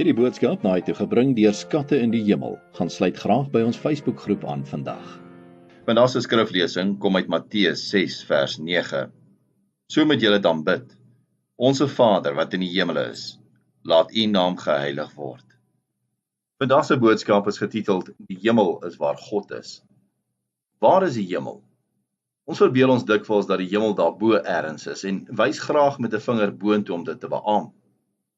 Hierdie boodskap na toe gebring deur Skatte in die Hemel. Gaan sluit graag by ons Facebookgroep aan vandag. Vandag se skriflesing kom uit Matteus 6 vers 9. So moet julle dan bid: Onse Vader wat in die hemel is, laat u naam geheilig word. Vandag se boodskap is getiteld: Die hemel is waar God is. Waar is die hemel? Ons verbeel ons dikwels dat die hemel daarbo ergens is en wys graag met 'n vinger boontoe om dit te beamoen.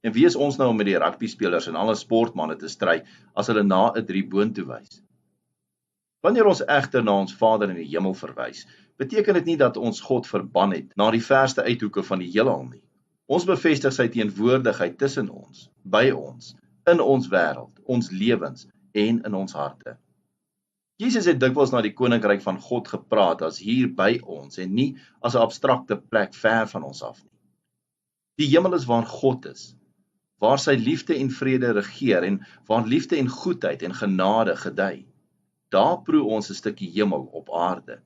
En wie is ons nou om met die rugbyspelers en alle sportmanne te stry as hulle na 'n 3 boontoe wys? Wanneer ons egter na ons Vader in die hemel verwys, beteken dit nie dat ons God verban het na die verste uithoeke van die heelal nie. Ons bevestig sy teenwoordigheid tussen ons, by ons, in ons wêreld, ons lewens en in ons harte. Jesus het dikwels na die koninkryk van God gepraat as hier by ons en nie as 'n abstrakte plek ver van ons af nie. Die hemel is waar God is, waar sy liefde en vrede regeer en waar liefde en goedheid en genade gedei. Daar proe ons 'n stukkie hemel op aarde.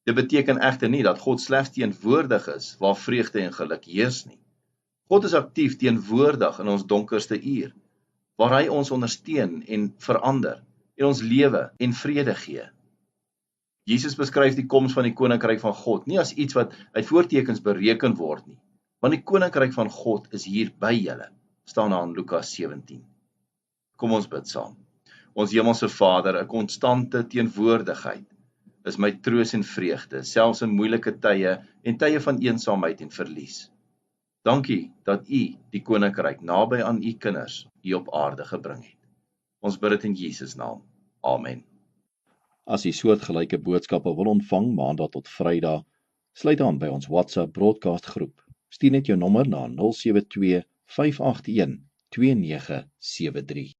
Dit beteken egter nie dat God slegs teenwoordig is waar vreugde en geluk heers nie. God is aktief teenwoordig in ons donkerste uur, waar hy ons ondersteun en verander en ons lewe en vrede gee. Jesus beskryf die koms van die koninkryk van God nie as iets wat uit voortekens bereken word nie, want die koninkryk van God is hier by julle, staan daar in Lukas 17. Kom ons bid saam. Ons hemelse Vader, 'n konstante teenwoordigheid, is my troos en vreugde, selfs in moeilike tye en tye van eensaamheid en verlies. Dankie dat U die koninkryk naby aan U kinders hier op aarde gebring het. Ons bid dit in Jesus naam. Amen. As U soortgelyke boodskappe wil ontvang maandag tot Vrydag, sluit aan by ons WhatsApp broadcast groep. Stuur net jou nommer na 072 581 2973.